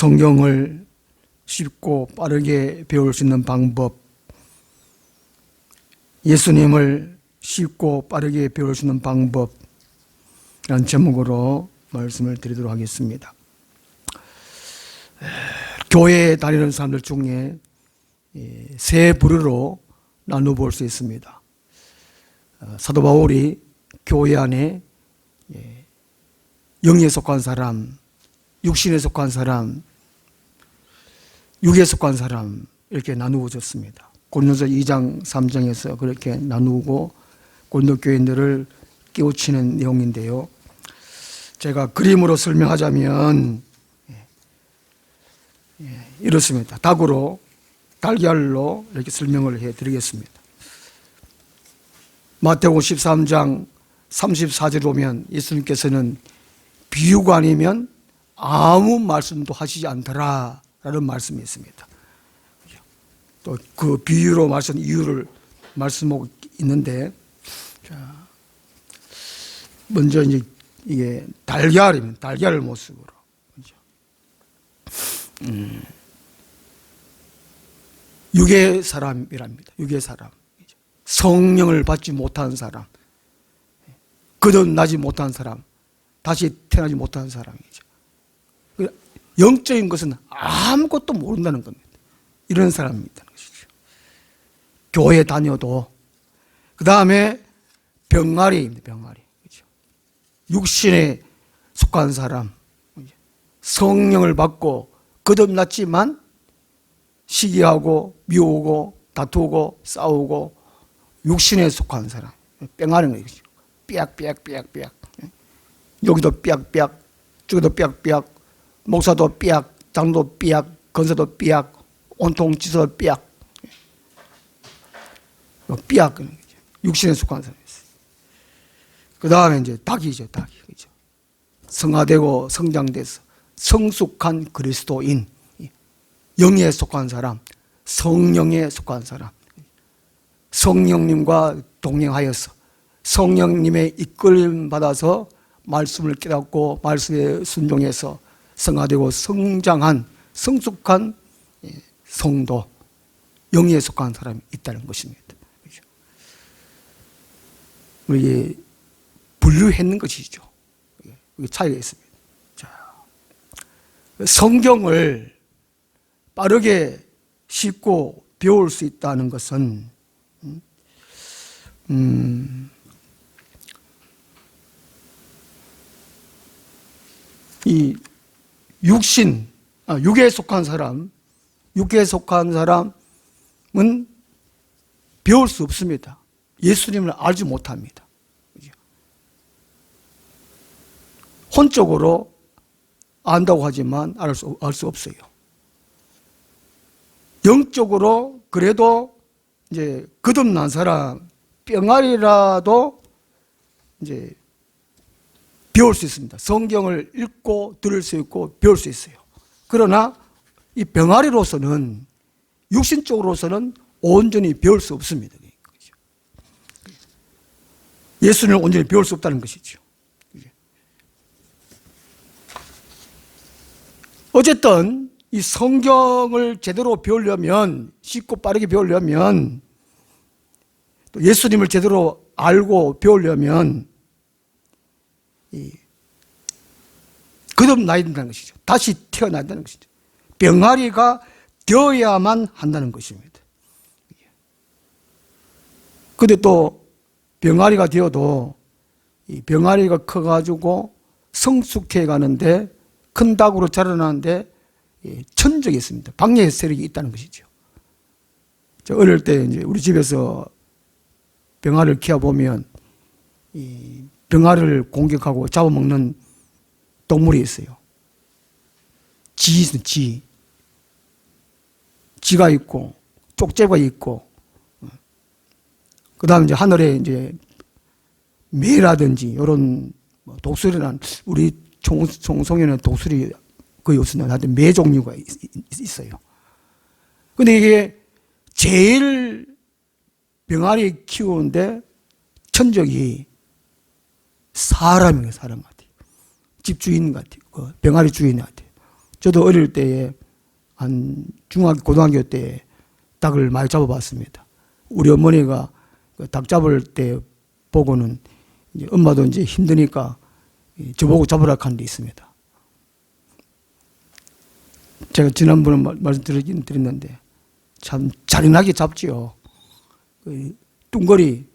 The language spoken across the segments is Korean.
성경을 쉽고 빠르게 배울 수 있는 방법, 예수님을 쉽고 빠르게 배울 수 있는 방법이라는 제목으로 말씀을 드리도록 하겠습니다. 교회에 다니는 사람들 중에 세 부류로 나누어 볼 수 있습니다. 사도 바울이 교회 안에 영에 속한 사람, 육신에 속한 사람, 육에 속한 사람 이렇게 나누어졌습니다. 고린도서 2장 3장에서 그렇게 나누고 고린도 교인들을 깨우치는 내용인데요. 제가 그림으로 설명하자면 이렇습니다. 닭으로, 달걀로 이렇게 설명을 해드리겠습니다. 마태복음 13장 34절에 보면 예수님께서는 비유가 아니면 아무 말씀도 하시지 않더라 라는 말씀이 있습니다. 또 그 비유로 말씀 이유를 말씀하고 있는데, 자, 먼저 이제 이게 달걀입니다. 달걀을 모습으로. 육의 사람이랍니다. 육의 사람. 성령을 받지 못한 사람, 거듭나지 못한 사람, 다시 태어나지 못한 사람이죠. 영적인 것은 아무것도 모른다는 겁니다. 이런 사람이 있다는 것이죠. 교회 다녀도. 그 다음에 병아리입니다. 병아리. 그렇죠. 육신에 속한 사람, 성령을 받고 거듭났지만 시기하고 미우고 다투고 싸우고 육신에 속한 사람, 뺑하는 거죠. 삐약삐약삐약삐약. 여기도 삐약삐약, 저기도 삐약삐약, 목사도 삐약, 장로도 삐약, 건사도 삐약, 온통 지서도 삐약. 삐약, 육신에 속한 사람이 있어요. 그 다음에 이제 닭이죠, 닭이. 그죠. 성화되고 성장돼서 성숙한 그리스도인, 영에 속한 사람, 성령에 속한 사람, 성령님과 동행하여서 성령님의 이끌림 받아서 말씀을 깨닫고 말씀에 순종해서 성화되고 성장한 성숙한 성도, 영에 속한 사람이 있다는 것입니다. 이게 분류했는 것이죠. 이게 차이가 있습니다. 자, 성경을 빠르게 쉽고 배울 수 있다는 것은 이 육에 속한 사람, 육에 속한 사람은 배울 수 없습니다. 예수님을 알지 못합니다. 혼적으로 안다고 하지만 알 수 없어요. 영적으로 그래도 이제 거듭난 사람, 병아리라도 이제 배울 수 있습니다. 성경을 읽고 들을 수 있고 배울 수 있어요. 그러나 이 병아리로서는, 육신적으로서는 온전히 배울 수 없습니다. 예수님을 온전히 배울 수 없다는 것이죠. 어쨌든 이 성경을 제대로 배우려면, 쉽고 빠르게 배우려면, 또 예수님을 제대로 알고 배우려면 거듭나야 된다는 것이죠. 다시 태어나야 된다는 것이죠. 병아리가 되어야만 한다는 것입니다. 그런데 또 병아리가 되어도 이 병아리가 커가지고 성숙해 가는데, 큰 닭으로 자라나는데 천적이 있습니다. 방해 세력이 있다는 것이죠. 저 어릴 때 이제 우리 집에서 병아리를 키워보면 이 병아리를 공격하고 잡아먹는 동물이 있어요. 쥐가 있고 쪽제가 있고, 그 다음에 이제 하늘에 이제 매라든지 이런 독수리란, 우리 청송에는 독수리 거의 없습니다. 하여튼 매 종류가 있어요. 근데 이게 제일 병아리 키우는데 천적이 사람이에요. 사람 같아요. 집주인 같아요. 병아리 주인 같아요. 저도 어릴 때에 한 중학교, 고등학교 때 닭을 많이 잡아봤습니다. 우리 어머니가 닭 잡을 때 보고는 이제 엄마도 이제 힘드니까 저보고 잡으라 한 데 있습니다. 제가 지난번에 말씀드리긴 드렸는데 참 잔인하게 잡지요. 그 뚱거리,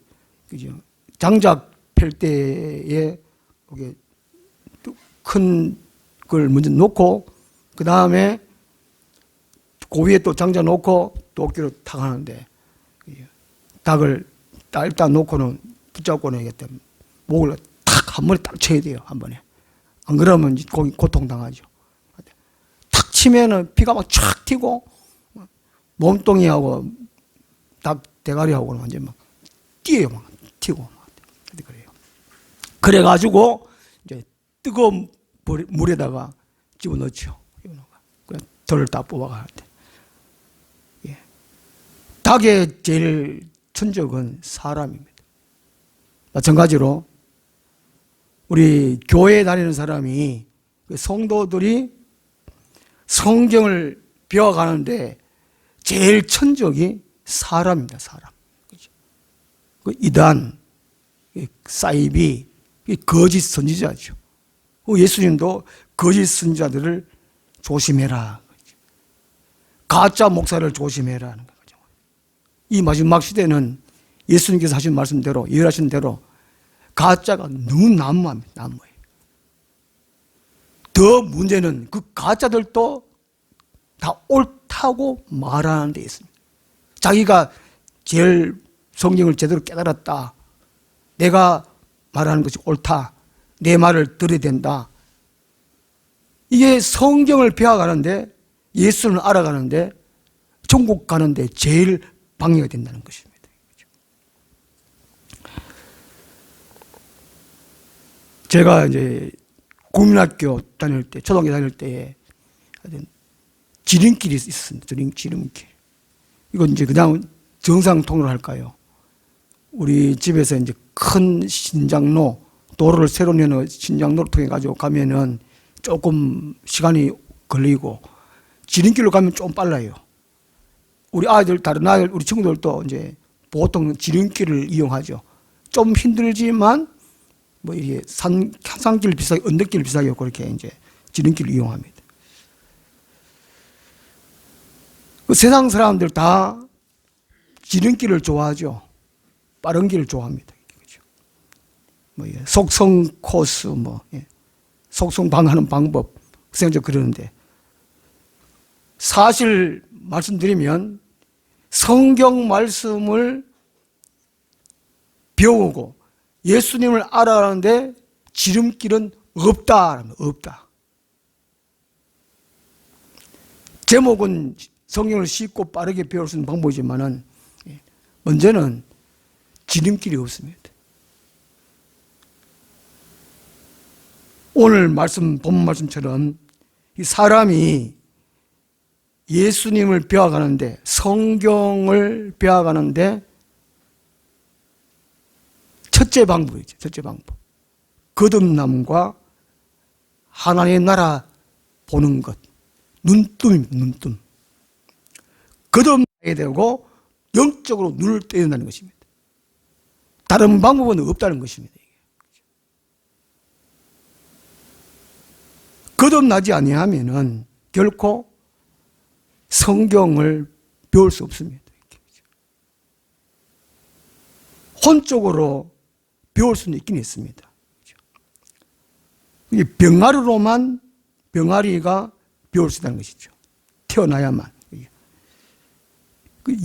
그죠? 장작 펼 때에 큰 걸 먼저 놓고 그 다음에 그 위에 또 장작 놓고 도끼로 탁 하는데 닭을 일단 놓고는 붙잡고는 이게 목을 탁 한 번에 딱 쳐야 돼요. 한 번에. 안 그러면 고기 고통당하죠. 탁 치면은 피가 막 촥 튀고 몸뚱이하고 닭 대가리하고는 완전 막 뛰어요. 막 튀고 막 그래요. 그래가지고 이제 뜨거운 물에다가 집어넣죠. 그냥 덜을 다 뽑아가는데. 예. 닭의 제일 천적은 사람입니다. 마찬가지로 우리 교회에 다니는 사람이 성도들이 성경을 배워가는데 제일 천적이 사람입니다. 사람. 그 이단, 사이비, 거짓 선지자죠. 예수님도 거짓 선지자들을 조심해라. 가짜 목사를 조심해라 하는 거죠. 이 마지막 시대는 예수님께서 하신 말씀대로, 예언하신 대로 가짜가 너무 난무합니다. 난무해요. 더 문제는 그 가짜들도 다 옳다고 말하는 데 있습니다. 자기가 제일 성경을 제대로 깨달았다. 내가 말하는 것이 옳다. 내 말을 들어야 된다. 이게 성경을 배워가는데, 예수를 알아가는데, 천국 가는데 제일 방해가 된다는 것입니다. 제가 이제 국민학교 다닐 때, 초등학교 다닐 때에 지름길이 있었습니다. 지름길. 이건 이제 그냥 정상통로를 할까요? 우리 집에서 이제 큰 신장로, 도로를 새로 내는 신장로를 통해 가지고 가면은 조금 시간이 걸리고, 지름길로 가면 좀 빨라요. 우리 아이들, 다른 아이들, 우리 친구들도 이제 보통 지름길을 이용하죠. 좀 힘들지만, 뭐 이게 산길 비싸게, 언덕길 비싸게 그렇게 이제 지름길을 이용합니다. 그 세상 사람들 다 지름길을 좋아하죠. 빠른 길을 좋아합니다. 뭐 속성 코스, 뭐 속성 방하는 방법, 생각 그러는데 사실 말씀드리면 성경 말씀을 배우고 예수님을 알아가는데 지름길은 없다. 없다. 제목은 성경을 쉽고 빠르게 배울 수 있는 방법이지만은 문제는 지름길이 없습니다. 오늘 본 말씀처럼 이 사람이 예수님을 배워가는데, 성경을 배워가는데 첫째 방법이죠. 첫째 방법. 거듭남과 하나님의 나라 보는 것. 눈뜸입니다. 눈뜸. 거듭나게 되고 영적으로 눈을 떼야 된다는 것입니다. 다른 방법은 없다는 것입니다. 거듭나지 아니하면은 결코 성경을 배울 수 없습니다. 혼적으로 배울 수는 있긴 있습니다. 병아리로만 병아리가 배울 수 있다는 것이죠. 태어나야만.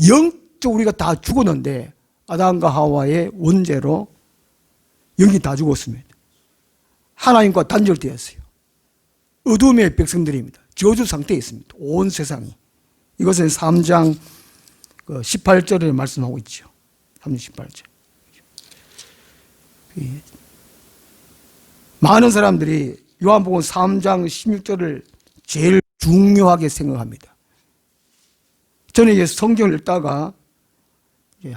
영적 우리가 다 죽었는데 아담과 하와의 원죄로 영이 다 죽었습니다. 하나님과 단절되었어요. 어둠의 백성들입니다. 저주 상태에 있습니다. 온 세상이. 이것은 3장 18절에 말씀하고 있죠. 3장 18절. 많은 사람들이 요한복음 3장 16절을 제일 중요하게 생각합니다. 저는 이제 성경을 읽다가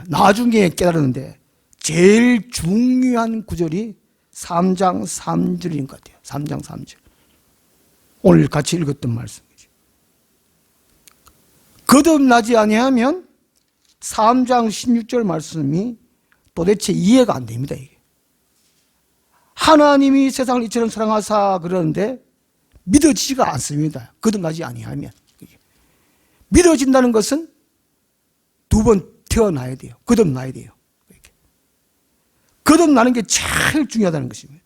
나중에 깨달았는데 제일 중요한 구절이 3장 3절인 것 같아요. 3장 3절. 오늘 같이 읽었던 말씀이죠. 거듭나지 아니하면 3장 16절 말씀이 도대체 이해가 안 됩니다. 이게. 하나님이 세상을 이처럼 사랑하사 그러는데 믿어지지가 않습니다. 거듭나지 아니하면. 믿어진다는 것은 두 번 태어나야 돼요. 거듭나야 돼요. 거듭나는 게 제일 중요하다는 것입니다.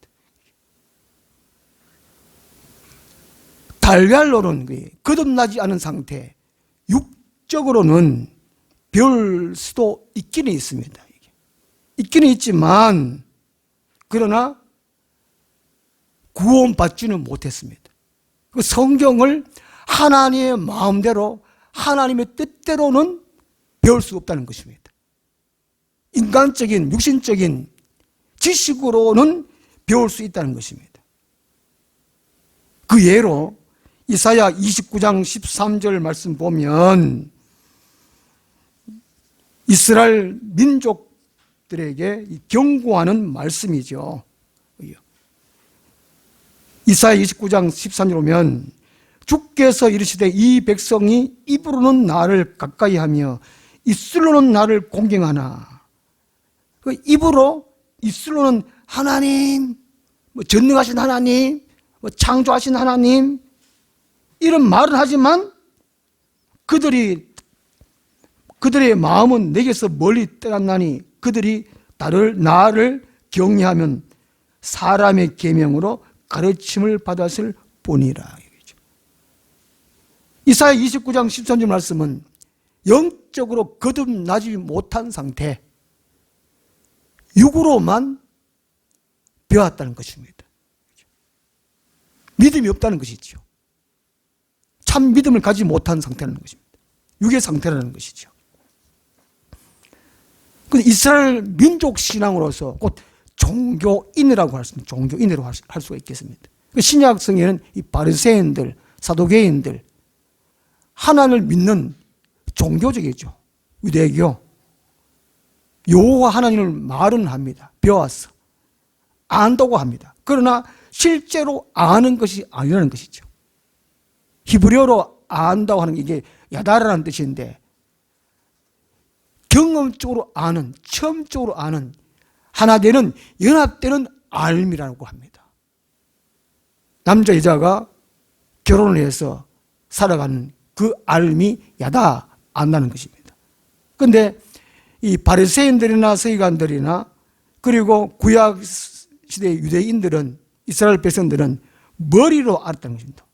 달걀로는 거듭나지 않은 상태, 육적으로는 배울 수도 있기는 있습니다. 있기는 있지만 그러나 구원받지는 못했습니다. 그 성경을 하나님의 마음대로 하나님의 뜻대로는 배울 수 없다는 것입니다. 인간적인 육신적인 지식으로는 배울 수 있다는 것입니다. 그 예로 이사야 29장 13절 말씀 보면 이스라엘 민족들에게 경고하는 말씀이죠. 이사야 29장 13절 보면 주께서 이르시되 이 백성이 입으로는 나를 가까이하며 입술로는 나를 공경하나. 그 입술로는 하나님, 전능하신 하나님, 창조하신 하나님 이런 말을 하지만 그들의 마음은 내게서 멀리 떠났나니 그들이 나를 경외하면 사람의 계명으로 가르침을 받았을 뿐이라. 이사야 29장 13절 말씀은 영적으로 거듭나지 못한 상태, 육으로만 배웠다는 것입니다. 믿음이 없다는 것이죠. 참 믿음을 가지지 못한 상태라는 것입니다. 육의 상태라는 것이죠. 근데 이스라엘 민족 신앙으로서 곧 종교인이라고 할 수 있는 종교인으로 할 수가 있겠습니다. 신약성에는 이 바리새인들, 사두개인들 하나님을 믿는 종교적이죠. 유대교. 여호와 하나님을 말은 합니다. 배워서 안다고 합니다. 그러나 실제로 아는 것이 아니라는 것이죠. 히브리어로 안다고 하는 게 이게 야다라는 뜻인데 경험적으로 아는, 체험적으로 아는, 하나 되는, 연합되는 알미라고 합니다. 남자 여자가 결혼을 해서 살아가는 그 알미 야다 안다는 것입니다. 그런데 이 바리새인들이나 서기관들이나 그리고 구약 시대 유대인들은, 이스라엘 백성들은 머리로 알았다는 것입니다.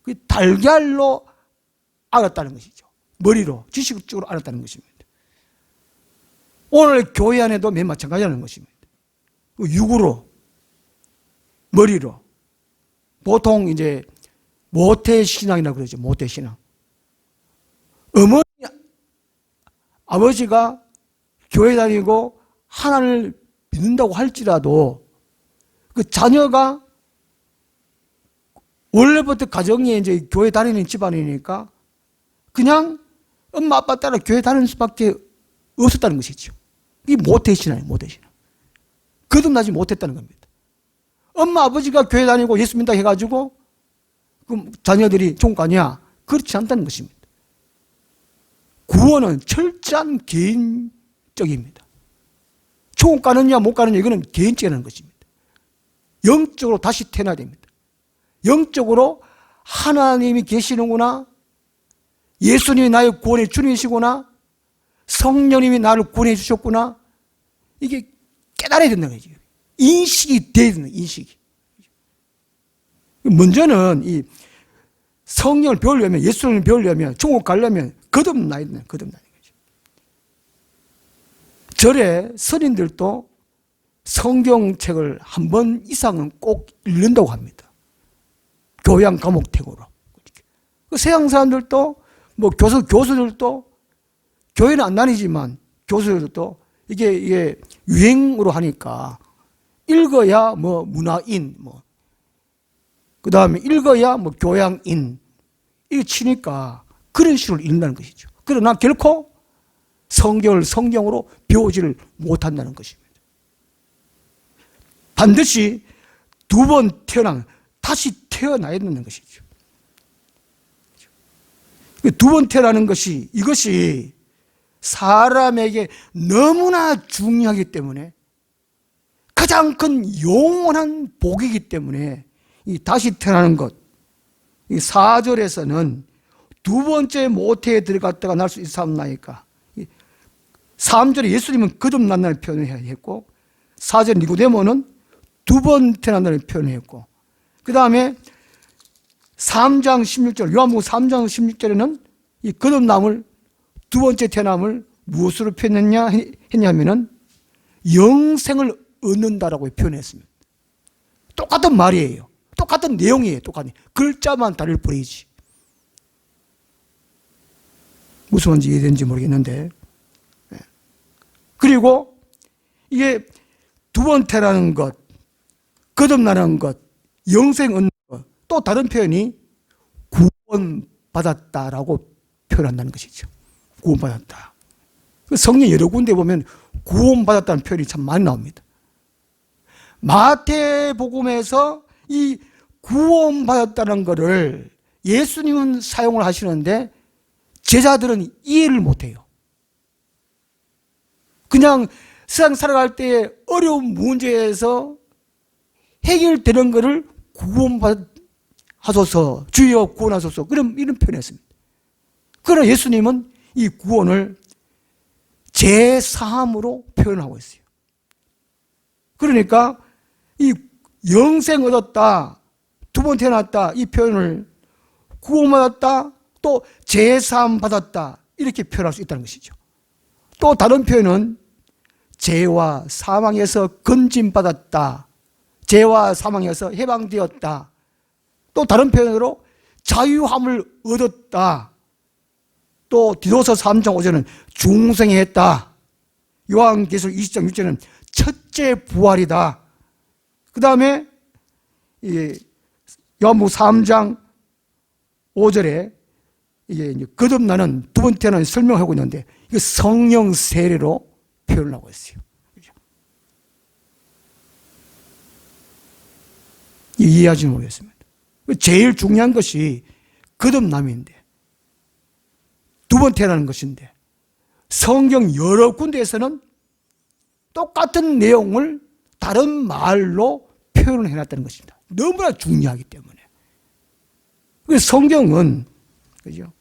그 달걀로 알았다는 것이죠. 머리로, 지식적으로 알았다는 것입니다. 오늘 교회 안에도 맨 마찬가지라는 것입니다. 육으로, 머리로. 보통 이제 모태신앙이라고 그러죠. 모태신앙. 어머니, 아버지가 교회 다니고 하나님을 믿는다고 할지라도 그 자녀가 원래부터 가정이 이제 교회 다니는 집안이니까 그냥 엄마 아빠 따라 교회 다니는 수밖에 없었다는 것이죠. 이게 모태신앙이에요. 모태신앙. 거듭나지 못했다는 겁니다. 엄마 아버지가 교회 다니고 예수 믿는다 해가지고 그럼 자녀들이 좋은 거 아니야? 그렇지 않다는 것입니다. 구원은 철저한 개인적입니다. 천국 가느냐 못 가느냐 이거는 개인적이라는 것입니다. 영적으로 다시 태어나야 됩니다. 영적으로 하나님이 계시는구나, 예수님이 나의 구원의 주님이시구나, 성령님이 나를 구원해 주셨구나, 이게 깨달아야 된다는 거죠. 인식이 돼야 된다. 인식이. 먼저는 이 성령을 배우려면, 예수님을 배우려면, 천국 가려면 거듭나야 된다. 거듭나는 거죠. 절에 선인들도 성경책을 한 번 이상은 꼭 읽는다고 합니다. 교양 과목책으로. 서양 사람들도 뭐 교수들도 교회는 안 다니지만 교수들도 이게 유행으로 하니까 읽어야 뭐 문화인, 그 다음에 읽어야 뭐 교양인, 이거 치니까 그런 식으로 읽는다는 것이죠. 그러나 결코 성경을 성경으로 배우지를 못한다는 것입니다. 반드시 두 번 다시 태어나야 되는 것이죠. 두 번 태어나는 것이, 이것이 사람에게 너무나 중요하기 때문에, 가장 큰 영원한 복이기 때문에 이 다시 태어나는 것, 이 4절에서는 두 번째 모태에 들어갔다가 날 수 있사옵나이까. 3절에 예수님은 거듭난다는 표현을 했고, 4절 니고데모는 두 번 태어난다는 표현을 했고, 그 다음에 3장 16절, 요한복음 3장 16절에는 이 거듭남을, 두 번째 태어남을 무엇으로 했냐면은 영생을 얻는다라고 표현했습니다. 똑같은 말이에요. 똑같은 내용이에요. 똑같은 글자만 다를 뿐이지. 무슨 말인지 이해되는지 모르겠는데, 그리고 이게 두 번 태어나는 것, 거듭나는 것, 영생 얻는 것, 또 다른 표현이 구원받았다라고 표현한다는 것이죠. 구원받았다. 성경 여러 군데 보면 구원받았다는 표현이 참 많이 나옵니다. 마태복음에서 이 구원받았다는 것을 예수님은 사용을 하시는데 제자들은 이해를 못해요. 그냥 세상 살아갈 때 어려운 문제에서 해결되는 것을 구원하소서, 주여 구원하소서, 이런 표현했습니다. 그러나 예수님은 이 구원을 제사함으로 표현하고 있어요. 그러니까 이 영생 얻었다, 두 번 태어났다, 이 표현을 구원받았다, 또 제사함 받았다, 이렇게 표현할 수 있다는 것이죠. 또 다른 표현은 죄와 사망에서 건짐받았다, 죄와 사망에서 해방되었다, 또 다른 표현으로 자유함을 얻었다, 또 디도서 3장 5절은 중생했다, 요한계시록 20장 6절은 첫째 부활이다. 그 다음에 요한복음 3장 5절에 이게 거듭나는 두 번 태어나는 설명하고 있는데, 이거 성령 세례로 표현을 하고 있어요. 이해하지 모르겠습니다. 제일 중요한 것이 거듭남인데, 두 번 태어나는 것인데, 성경 여러 군데에서는 똑같은 내용을 다른 말로 표현을 해놨다는 것입니다. 너무나 중요하기 때문에. 그래서 성경은, 그죠?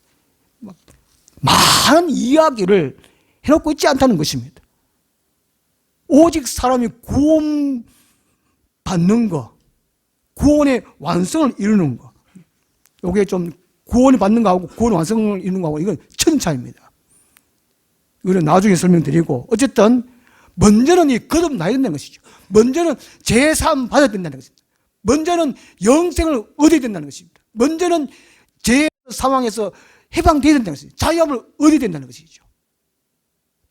많은 이야기를 해놓고 있지 않다는 것입니다. 오직 사람이 구원받는 것, 구원의 완성을 이루는 것, 이게 좀 구원을 받는 거하고 구원의 완성을 이루는 거하고 이건 천차입니다. 이거는 나중에 설명드리고, 어쨌든 먼저는 이 거듭나야 된다는 것이죠. 먼저는 제사함 받아야 된다는 것입니다. 먼저는 영생을 얻어야 된다는 것입니다. 먼저는 죄 상황에서 해방되어야 된다는 것이죠. 자유함을 얻어야 된다는 것이죠.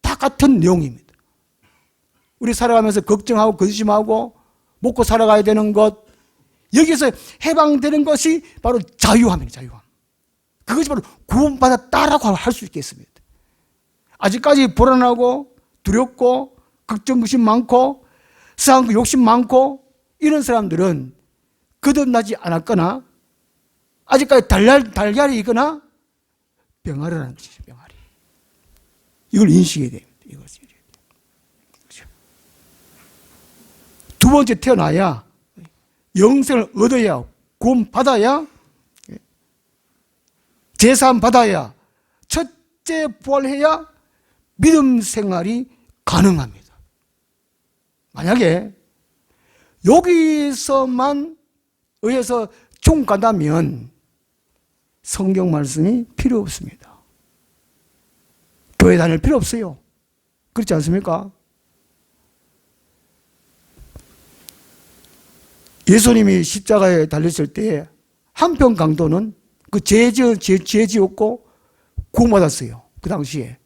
다 같은 내용입니다. 우리 살아가면서 걱정하고 근심하고 먹고 살아가야 되는 것, 여기서 해방되는 것이 바로 자유함이에요. 자유함. 그것이 바로 구원받았다라고 할 수 있겠습니다. 아직까지 불안하고 두렵고 걱정구심 많고 세상 욕심 많고 이런 사람들은 거듭나지 않았거나 아직까지 달걀이거나 병아리라는 것이죠. 병아리. 이걸 인식해야 됩니다. 그렇죠. 두 번째 태어나야, 영생을 얻어야, 구원받아야, 제사함 받아야, 첫째 부활해야 믿음 생활이 가능합니다. 만약에 여기서만 의해서 종 간다면 성경 말씀이 필요 없습니다. 교회 다닐 필요 없어요. 그렇지 않습니까? 예수님이 십자가에 달렸을 때 한편 강도는 그 죄 지었고 구원받았어요. 그 당시에.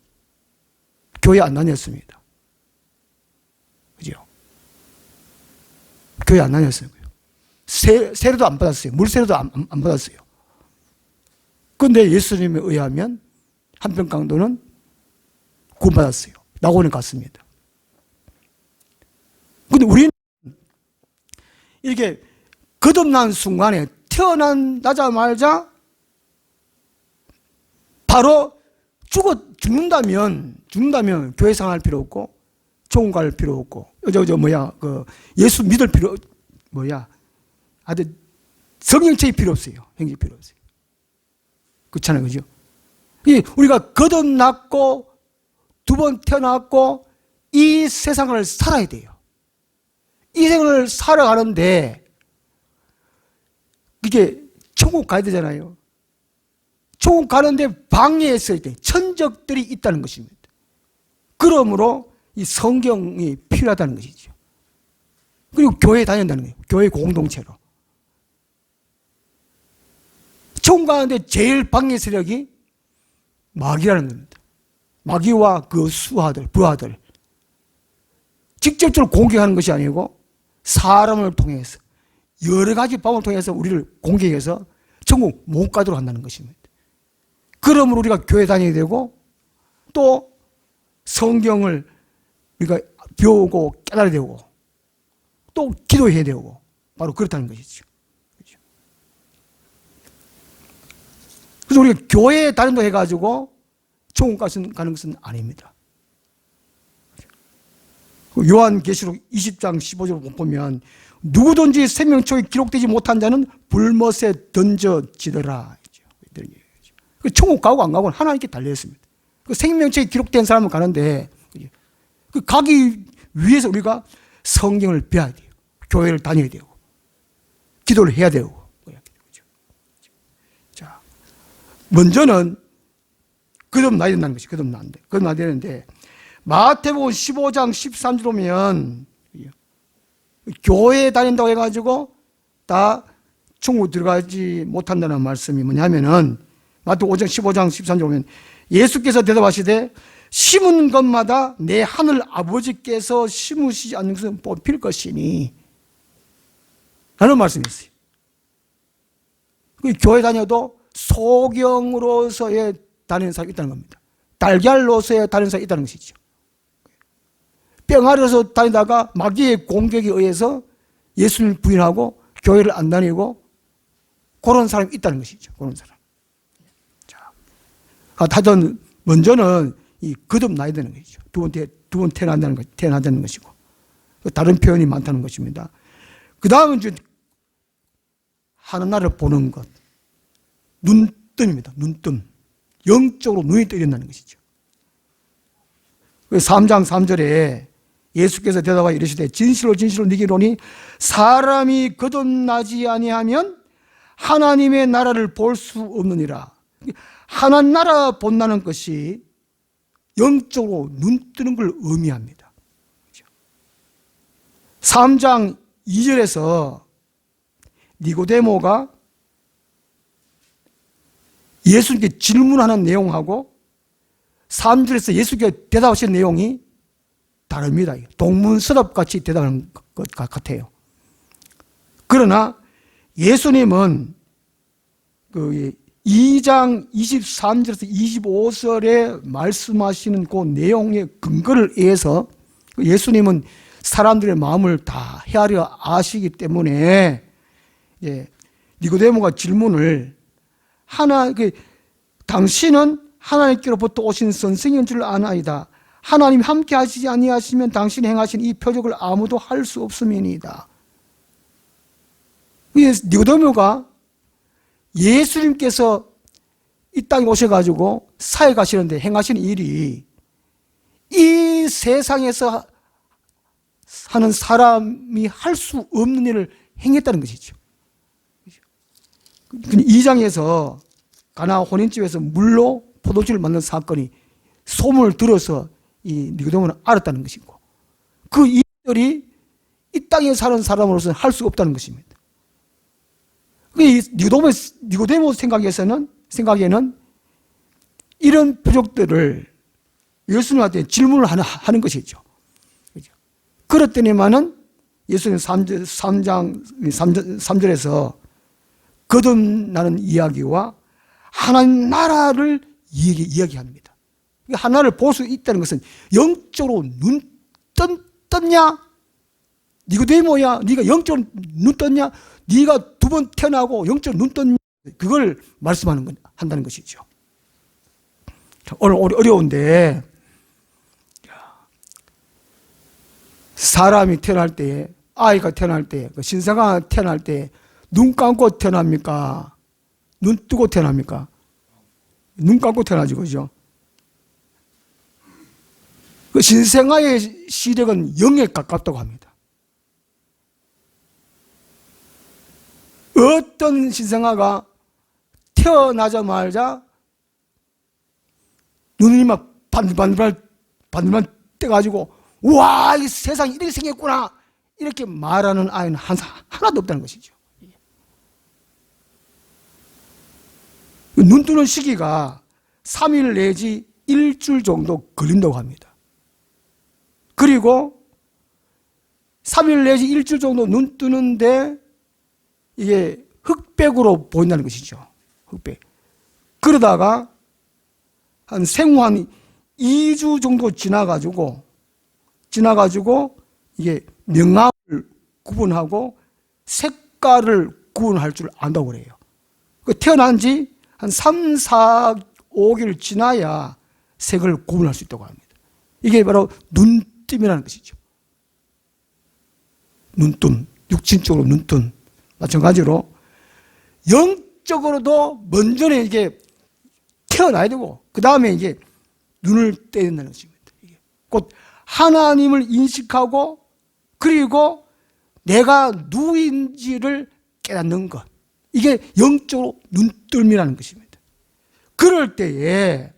교회 안 다녔습니다. 그죠? 교회 안 다녔어요. 세례도 안 받았어요. 물세례도 안 받았어요. 그런데 예수님에 의하면 한편 강도는 구원받았어요. 낙원에 갔습니다. 그런데 우리는 이렇게 거듭난 순간에 태어나자마자 바로 죽는다면 교회 생활할 필요 없고, 종교 갈 필요 없고, 예수 믿을 필요, 아주 성령체이 필요 없어요. 행위 필요 없어요. 그렇잖아요. 그죠? 우리가 거듭났고, 두 번 태어났고, 이 세상을 살아야 돼요. 이 세상을 살아가는데, 이게 천국 가야 되잖아요. 천국 가는데 방해했을 때 천적들이 있다는 것입니다. 그러므로 이 성경이 필요하다는 것이죠. 그리고 교회에 다닌다는 거예요. 교회 공동체로. 천국 가는데 제일 방해 세력이 마귀라는 겁니다. 마귀와 그 수하들, 부하들. 직접적으로 공격하는 것이 아니고 사람을 통해서, 여러 가지 방법을 통해서 우리를 공격해서 천국 못 가도록 한다는 것입니다. 그러므로 우리가 교회 다녀야 되고, 또 성경을 우리가 배우고 깨달아야 되고, 또 기도해야 되고, 바로 그렇다는 것이죠. 그래서 우리가 교회에 다닌다고 해가지고 천국 가는 것은 아닙니다. 요한계시록 20장 15절을 보면 누구든지 생명책에 기록되지 못한 자는 불못에 던져지더라. 천국 가고 안 가고는 하나님께 달려있습니다. 그 생명책에 기록된 사람은 가는데, 그 가기 위해서 우리가 성경을 배워야 돼요. 교회를 다녀야 되고, 기도를 해야 되고. 자, 먼저는 거듭나야 된다는 것이, 거듭나야 되는데, 마태복음 15장 13절 보면 교회에 다닌다고 해가지고 다 천국 들어가지 못한다는 말씀이 뭐냐면은, 마태복음 15장 13절 보면 예수께서 대답하시되 심은 것마다 내 하늘 아버지께서 심으시지 않는 것은 뽑힐 것이니 라는 말씀이 있어요. 교회 다녀도 소경으로서의 다니는 사람이 있다는 겁니다. 달걀로서의 다니는 사람이 있다는 것이죠. 병아리로서 다니다가 마귀의 공격에 의해서 예수님을 부인하고 교회를 안 다니고 그런 사람이 있다는 것이죠. 그런 사람. 자, 하여튼 먼저는 이 거듭나야 되는 것이죠. 두 번 태어난다는 것이고, 다른 표현이 많다는 것입니다. 그 다음은 이제 하나님을 보는 것, 눈뜸입니다. 눈뜸. 영적으로 눈이 떠진다는 것이죠. 3장 3절에 예수께서 대답하여 이르시되 진실로 진실로 네게 이르노니 사람이 거듭나지 아니하면 하나님의 나라를 볼 수 없느니라. 하나님 나라 본다는 것이 영적으로 눈 뜨는 걸 의미합니다. 3장 2절에서 니고데모가 예수님께 질문하는 내용하고 3절에서 예수께서 대답하신 내용이 다릅니다. 동문서답같이 대답하는 것 같아요. 그러나 예수님은 그 2장 23절에서 25절에 말씀하시는 그 내용의 근거를 위해서 예수님은 사람들의 마음을 다 헤아려 아시기 때문에 니고데모가 질문을 당신은 하나님께로부터 오신 선생인 줄 아나이다. 하나님 함께 하시지 아니하시면 당신이 행하신 이 표적을 아무도 할 수 없음이니이다. 니고데모가 예수님께서 이 땅에 오셔가지고 사역하시는데 행하시는 일이 이 세상에서 하는 사람이 할 수 없는 일을 행했다는 것이죠. 2장에서 가나 혼인집에서 물로 포도주를 만든 사건이 소문을 들어서 이 니고데모는 알았다는 것이고, 그 일들이 이 땅에 사는 사람으로서는 할 수 없다는 것입니다. 니고데모 생각에는 이런 부족들을 예수님한테 질문을 하는 것이죠. 그렇더니만은 예수님 3절에서 거듭나는 이야기와 하나님 나라를 이야기합니다. 하나를 볼 수 있다는 것은 영적으로 눈 떴냐? 니고데모야, 네가 영적으로 눈 떴냐? 네가 두 번 태어나고 영적으로 눈 떴냐? 그걸 한다는 것이죠. 오늘 어려운데, 사람이 태어날 때, 아이가 태어날 때, 그 신생아가 태어날 때, 눈 감고 태어납니까? 눈 뜨고 태어납니까? 눈 감고 태어나지, 그죠? 그 신생아의 시력은 0에 가깝다고 합니다. 어떤 신생아가 태어나자마자 눈이 막 반들반들 떠가지고, 와, 이 세상이 이렇게 생겼구나, 이렇게 말하는 아이는 하나도 없다는 것이죠. 눈 뜨는 시기가 3일 내지 일주일 정도 걸린다고 합니다. 그리고 3일 내지 일주일 정도 눈 뜨는데 이게 흑백으로 보인다는 것이죠. 흑백. 그러다가 한 생후 한 2주 정도 지나가지고 이게 명암을 구분하고 색깔을 구분할 줄 안다고 그래요. 태어난 지 한 3, 4, 5개월 지나야 색을 구분할 수 있다고 합니다. 이게 바로 눈뜸이라는 것이죠. 눈뜸, 육신적으로 눈뜸. 마찬가지로 영적으로도 먼저는 이게 태어나야 되고, 그 다음에 이게 눈을 떼야 된다는 것입니다. 곧 하나님을 인식하고, 그리고 내가 누구인지를 깨닫는 것. 이게 영적으로 눈뜰미라는 것입니다. 그럴 때에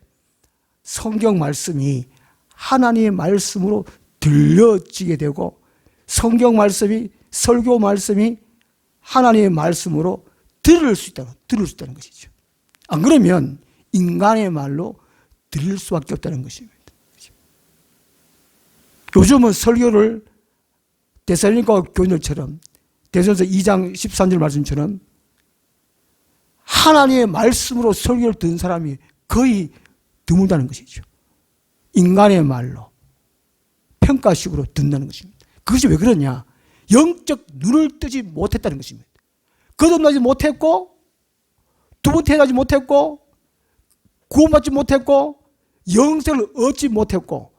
성경 말씀이 하나님의 말씀으로 들려지게 되고, 성경 말씀이, 설교 말씀이 하나님의 말씀으로 들을 수 있다는 것이죠. 안 그러면 인간의 말로 들을 수밖에 없다는 것입니다. 요즘은 설교를 데살로니가 교인들처럼, 데살로니가서 2장 13절 말씀처럼 하나님의 말씀으로 설교를 듣는 사람이 거의 드물다는 것이죠. 인간의 말로 평가식으로 듣는다는 것입니다. 그것이 왜 그러냐? 영적 눈을 뜨지 못했다는 것입니다. 거듭나지 못했고, 두 번 태어나지 못했고, 구원받지 못했고, 영생을 얻지 못했고,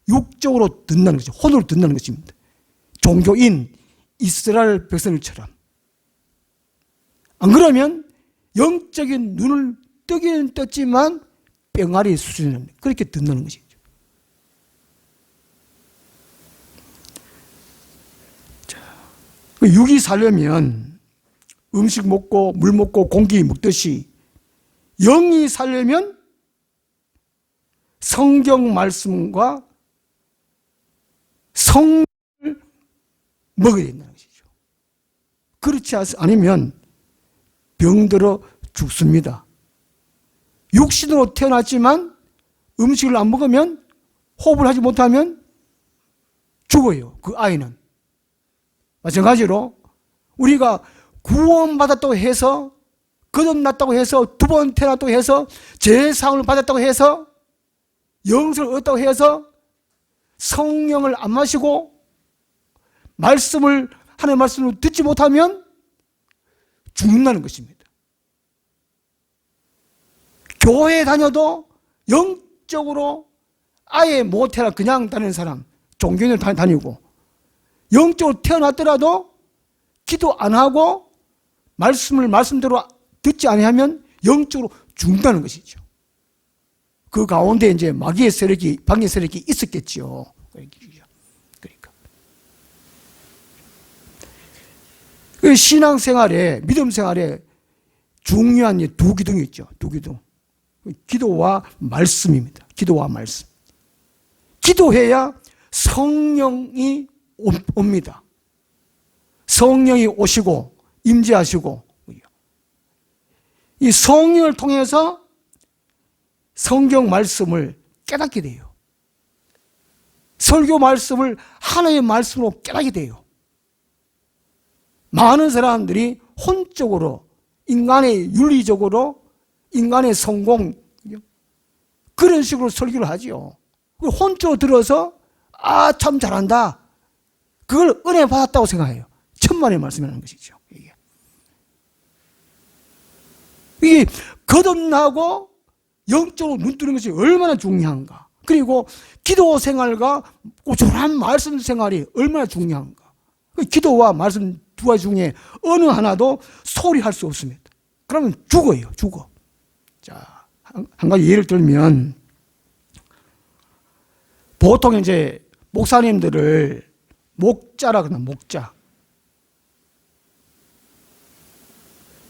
육적으로 듣는다는 것이죠. 혼으로 듣는다는 것입니다. 종교인 이스라엘 백성들처럼. 안 그러면 영적인 눈을 뜨기는 떴지만 뿅아리 수준은 그렇게 듣는 것이죠. 자, 육이 살려면 음식 먹고 물 먹고 공기 먹듯이 영이 살려면 성경 말씀과 성을 먹어야 된다는 것이죠. 그렇지 않으면 병들어 죽습니다. 육신으로 태어났지만 음식을 안 먹으면, 호흡을 하지 못하면 죽어요. 그 아이는. 마찬가지로 우리가 구원받았다고 해서, 거듭났다고 해서, 두 번 태어났다고 해서, 제사함을 받았다고 해서, 영생을 얻었다고 해서 성령을 안 마시고 하나님의 말씀을 듣지 못하면 죽는다는 것입니다. 교회 다녀도 영적으로 아예 못 태어나 그냥 다니는 사람, 종교인을 다니고, 영적으로 태어났더라도 기도 안 하고 말씀을 말씀대로 듣지 아니하면 영적으로 죽는다는 것이죠. 그 가운데 이제 마귀의 세력이, 방의 세력이 있었겠지요. 그러니까 그 신앙생활에, 믿음생활에 중요한 두 기둥이 있죠. 두 기둥. 기도와 말씀입니다. 기도와 말씀. 기도해야 성령이 옵니다. 성령이 오시고 임재하시고, 이 성령을 통해서 성경 말씀을 깨닫게 돼요. 설교 말씀을 하나의 말씀으로 깨닫게 돼요. 많은 사람들이 혼적으로, 인간의 윤리적으로, 인간의 성공, 그런 식으로 설교를 하지요. 혼적으로 들어서 참 잘한다, 그걸 은혜 받았다고 생각해요. 천만의 말씀이라는 것이죠. 이게 거듭나고 영적으로 눈 뜨는 것이 얼마나 중요한가. 그리고 기도 생활과 꾸준한 말씀 생활이 얼마나 중요한가. 기도와 말씀 두 가지 중에 어느 하나도 소홀히할 수 없습니다. 그러면 죽어요, 죽어. 자, 한 가지 예를 들면, 보통 이제 목사님들을 목자라 그러나, 목자.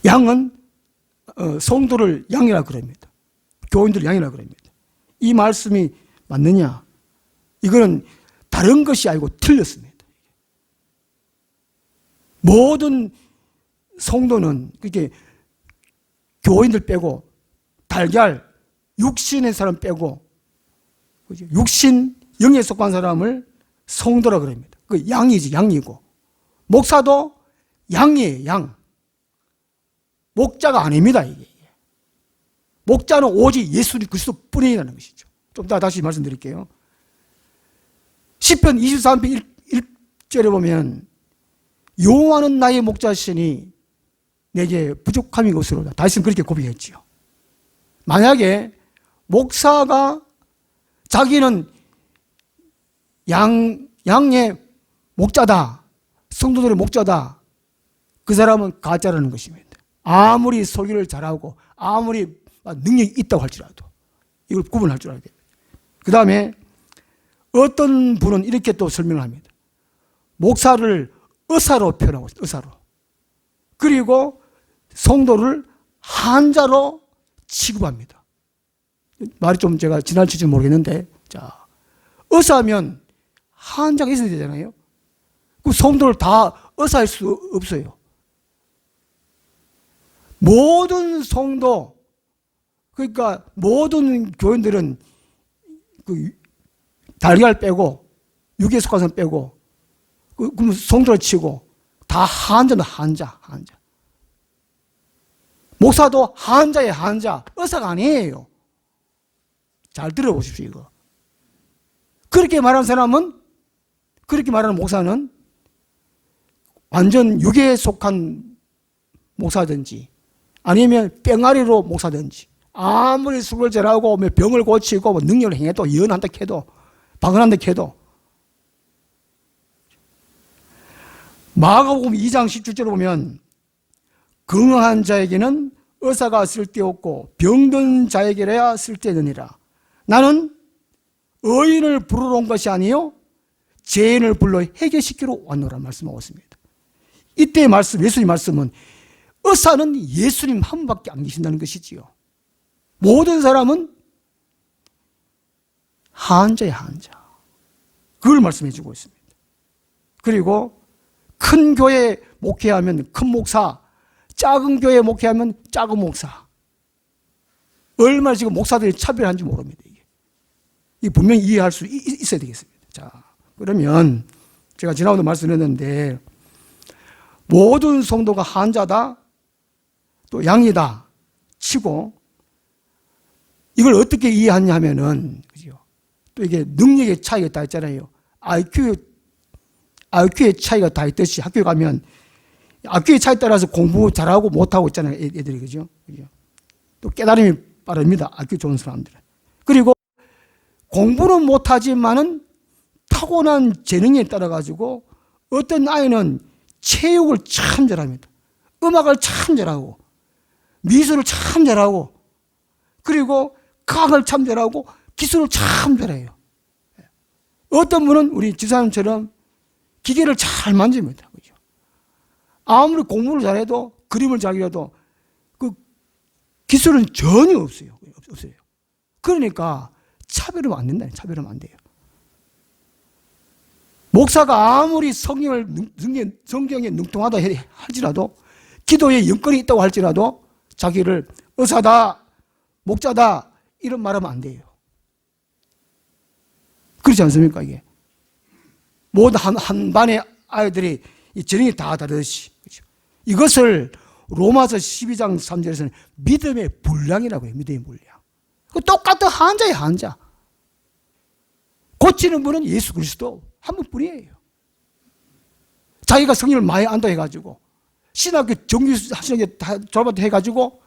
양은 성도를 양이라 그럽니다. 교인들 양이라 그럽니다. 이 말씀이 맞느냐? 이거는 다른 것이 아니고 틀렸습니다. 모든 성도는 그렇게 교인들 빼고 달걀, 육신의 사람 빼고 육신, 영에 속한 사람을 성도라 그럽니다. 그 양이지, 양이고. 목사도 양이에요, 양. 목자가 아닙니다, 이게. 목자는 오직 예수 그리스도 뿐이라는 것이죠. 좀 이따 다시 말씀드릴게요. 시편 23편 1절에 보면 여호와는 나의 목자시니 내게 부족함이 없으로다. 다시는 그렇게 고백했지요. 만약에 목사가 자기는 양의 목자다, 성도들의 목자다, 그 사람은 가짜라는 것입니다. 아무리 설교를 잘하고 아무리 능력이 있다고 할지라도 이걸 구분할 줄 알아야 됩니다. 그 다음에 어떤 분은 이렇게 또 설명을 합니다. 목사를 의사로 표현하고 있어요. 의사로. 그리고 성도를 한자로 취급합니다. 말이 좀 제가 지나칠지 모르겠는데, 자, 의사면 한자가 있어야 되잖아요. 그 성도를 다 의사할 수 없어요. 모든 성도, 그러니까 모든 교인들은 그 달걀 빼고 육에 속한 사람 빼고 그럼 성도를 치고 다 한자는 한자. 목사도 한자예요, 한자. 의사가 아니에요. 잘 들어보십시오, 이거. 그렇게 말하는 사람은, 그렇게 말하는 목사는 완전 육에 속한 목사든지 아니면 뺑아리로 목사든지 아무리 술을 잘하고 병을 고치고 능력을 행해도 예언한다 해도 방언한다 해도 마가복음 2장 17절에 보면 건강한 자에게는 의사가 쓸데없고 병든 자에게야 쓸데있느니라. 나는 의인을 부르러 온 것이 아니요 죄인을 불러 해결시키러 왔노라 말씀하고 있습니다. 이때의 말씀, 예수님 말씀은 의사는 예수님 한 분밖에 안 계신다는 것이지요. 모든 사람은 한자예요, 한자. 그걸 말씀해 주고 있습니다. 그리고 큰 교회 목회하면 큰 목사, 작은 교회 목회하면 작은 목사. 얼마나 지금 목사들이 차별한지 모릅니다. 이게 분명히 이해할 수 있어야 되겠습니다. 자, 그러면 제가 지난번에 말씀했는데 모든 성도가 한자다, 또 양이다 치고 이걸 어떻게 이해하냐면은, 그죠? 또 이게 능력의 차이가 다 있잖아요. IQ의 차이가 다 있듯이 학교에 가면 IQ의 차이에 따라서 공부 잘하고 못하고 있잖아요. 애들이, 그죠? 또 깨달음이 빠릅니다. IQ 좋은 사람들은. 그리고 공부는 못하지만은 타고난 재능에 따라 가지고 어떤 아이는 체육을 참 잘합니다. 음악을 참 잘하고 미술을 참 잘하고 그리고 과학을 참 잘하고 기술을 참 잘해요. 어떤 분은 우리 지사님처럼 기계를 잘 만집니다. 그죠? 아무리 공부를 잘해도 그림을 잘 그려도 그 기술은 전혀 없어요. 그러니까 차별하면 안 된다. 차별하면 안 돼요. 목사가 아무리 성경에 능통하다 할지라도 기도에 영권이 있다고 할지라도 자기를 의사다, 목자다 이런 말하면 안 돼요. 그렇지 않습니까? 이게 모든 한 반의 아이들이 이 재능이 다 다르듯이, 그렇죠? 이것을 로마서 12장 3절에서는 믿음의 분량이라고 해요. 믿음의 분량. 똑같은 한자예요, 한자. 고치는 분은 예수 그리스도 한 분뿐이에요. 자기가 성령을 많이 안다 해가지고 신학교 정규 하시는 게 다 졸업도 해가지고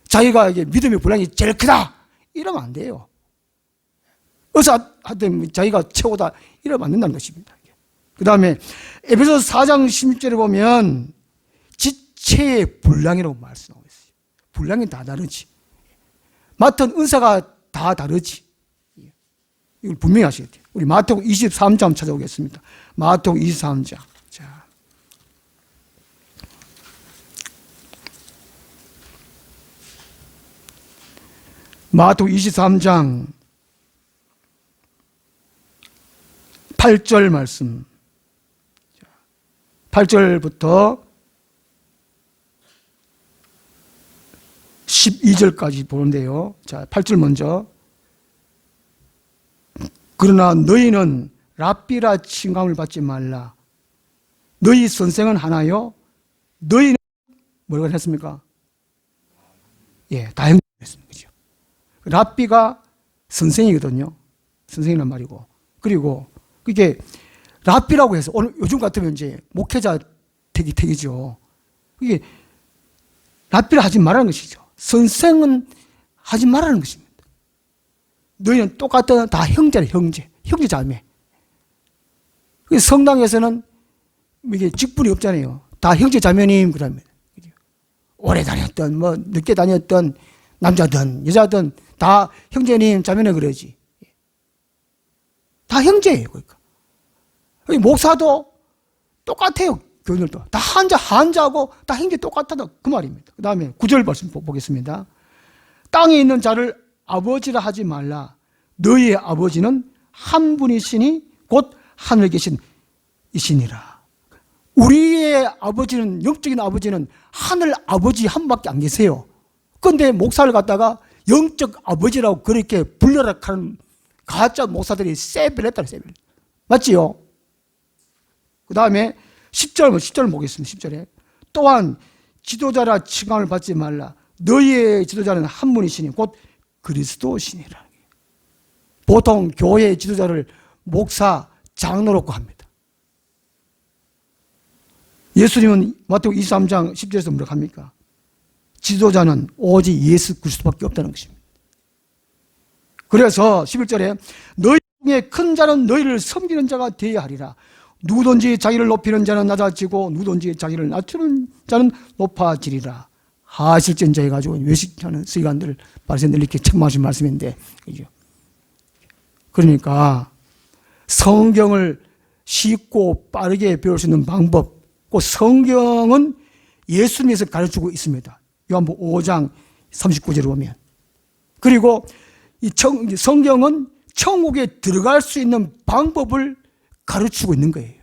자기가 이게 믿음의 분량이 제일 크다 이러면 안 돼요. 의사한테 자기가 최고다 이러면 안 된다는 것입니다. 그 다음에 에베소서 4장 16절에 보면 지체의 분량이라고 말씀하고 있어요. 분량이 다 다르지. 맡은 은사가 다 다르지. 이걸 분명히 하셔야 돼요. 우리 마태복음 23장 찾아오겠습니다. 마태복음 23장. 자. 마태복음 23장 8절 말씀. 8절부터 12절까지 보는데요. 자, 8절 먼저. 그러나 너희는 랍비라 칭함을 받지 말라. 너희 선생은 하나요? 너희는 뭐라고 했습니까? 예, 다형했습니다. 그죠? 랍비가 선생이거든요. 선생이란 말이고. 그리고 그게 랍비라고 해서 오늘 요즘 같으면 이제 목회자 택이죠. 그게 랍비를 하지 말라는 것이죠. 선생은 하지 말라는 것입니다. 너희는 똑같은 다 형제래, 형제 자매. 성당에서는 이게 직분이 없잖아요. 다 형제 자매님, 그 다음에 오래 다녔던, 뭐 늦게 다녔던 남자든 여자든 다 형제님, 자매네 그러지. 다 형제예요, 그러니까. 목사도 똑같아요, 교인들도. 다 한자하고 다 형제 똑같다, 그 말입니다. 그 다음에 9절 말씀 보겠습니다. 땅에 있는 자를 아버지라 하지 말라. 너희의 아버지는 한 분이시니 곧 하늘에 계신 이시니라. 우리의 아버지는, 영적인 아버지는 하늘 아버지 한 분밖에 안 계세요. 그런데 목사를 갖다가 영적 아버지라고 그렇게 불러라 하는 가짜 목사들이 세벨했다, 세벨. 맞지요? 그 다음에 10절 보겠습니다. 10절에. 또한 지도자라 칭함을 받지 말라. 너희의 지도자는 한 분이시니 곧 그리스도시니라. 보통 교회 지도자를 목사, 장로라고 합니다. 예수님은 마태복음 23장 10절에서 뭐라고 합니까? 지도자는 오직 예수 그리스도밖에 없다는 것입니다. 그래서 11절에 너희 중에 큰 자는 너희를 섬기는 자가 되어야 하리라. 누구든지 자기를 높이는 자는 낮아지고 누구든지 자기를 낮추는 자는 높아지리라. 하실전자 해가지고 외식하는 서기관들 바리새인들 이렇게 책망하신 말씀인데, 그죠? 그러니까 성경을 쉽고 빠르게 배울 수 있는 방법, 그 성경은 예수님에서 가르치고 있습니다. 요한복음 5장 39절에 보면. 그리고 이 성경은 천국에 들어갈 수 있는 방법을 가르치고 있는 거예요.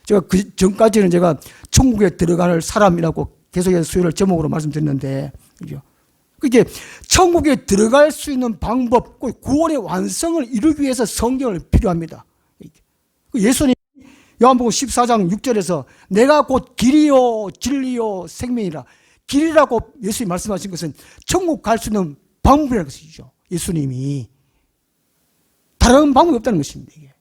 제가 그 전까지는 제가 천국에 들어갈 사람이라고 계속해서 수요일 제목으로 말씀드렸는데, 그죠? 그게 천국에 들어갈 수 있는 방법, 구원의 완성을 이루기 위해서 성경을 필요합니다. 예수님 요한복음 14장 6절에서 내가 곧 길이요 진리요 생명이라. 길이라고 예수님이 말씀하신 것은 천국 갈 수 있는 방법이라는 것이죠. 예수님이 다른 방법이 없다는 것입니다. 이게.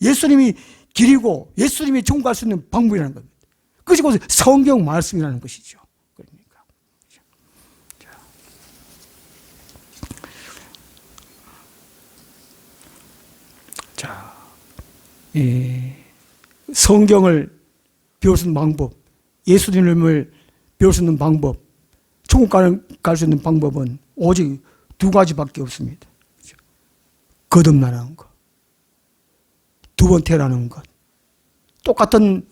예수님이 길이고 예수님이 천국 갈 수 있는 방법이라는 겁니다. 그것이 곧 성경 말씀이라는 것이죠. 그러니까. 자, 성경을 배울 수 있는 방법, 예수님을 배울 수 있는 방법, 천국 갈 수 있는 방법은 오직 두 가지밖에 없습니다. 거듭나는 것, 두 번 태어나는 것. 똑같은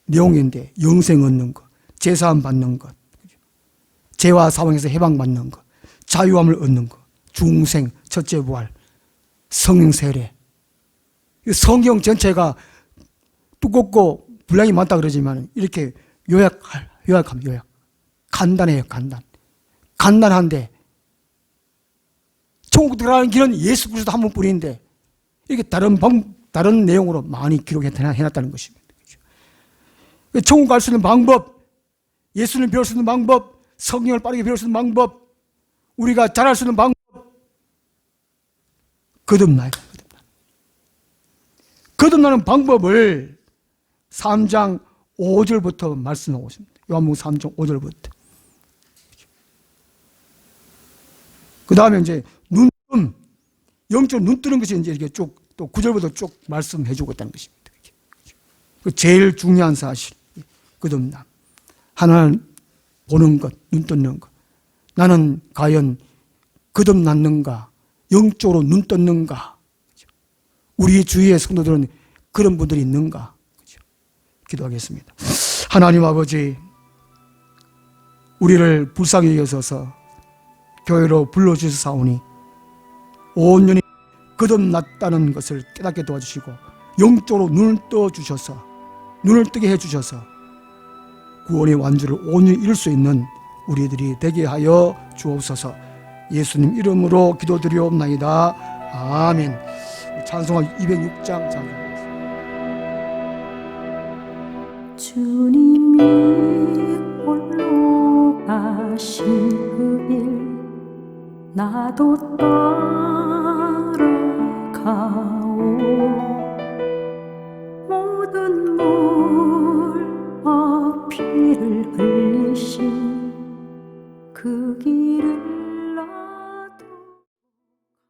내용인데 영생 얻는 것, 제사함 받는 것, 죄와 사망에서 해방받는 것, 자유함을 얻는 것, 중생, 첫째 부활, 성령 세례. 성경 전체가 두껍고 분량이 많다 그러지만 이렇게 요약합니다. 요약. 간단해요, 간단한데 천국 들어가는 길은 예수 그리스도 한 분뿐인데 이렇게 다른 내용으로 많이 기록해놨다는 것입니다. 천국 갈 수 있는 방법, 예수를 배울 수 있는 방법, 성경을 빠르게 배울 수 있는 방법, 우리가 잘할 수 있는 방법, 거듭나는 방법을 3장 5절부터 말씀하고 있습니다. 요한복음 3장 5절부터. 그 다음에 이제 눈뜸, 영적으로 눈 뜨는 것이 이제 이렇게 쭉 또 9절부터 쭉 말씀해 주고 있다는 것입니다. 그 제일 중요한 사실, 거듭남. 하나님 보는 것, 눈 뜨는 것. 나는 과연 거듭났는가? 영적으로 눈 떴는가? 우리 주위의 성도들은 그런 분들이 있는가? 기도하겠습니다. 하나님 아버지, 우리를 불쌍히 여기셔서 교회로 불러주셨사오니 온전히 거듭났다는 것을 깨닫게 도와주시고 영적으로 눈을 떠주셔서 눈을 뜨게 해주셔서 구원의 완주를 온전히 이룰 수 있는 우리들이 되게 하여 주옵소서. 예수님 이름으로 기도드리옵나이다. 아멘. 찬송가 206장 찬송하겠습니다. 주님이 홀로 가신 그 길 나도 따라가오. 모든 물과 피를 흘리신 그 길을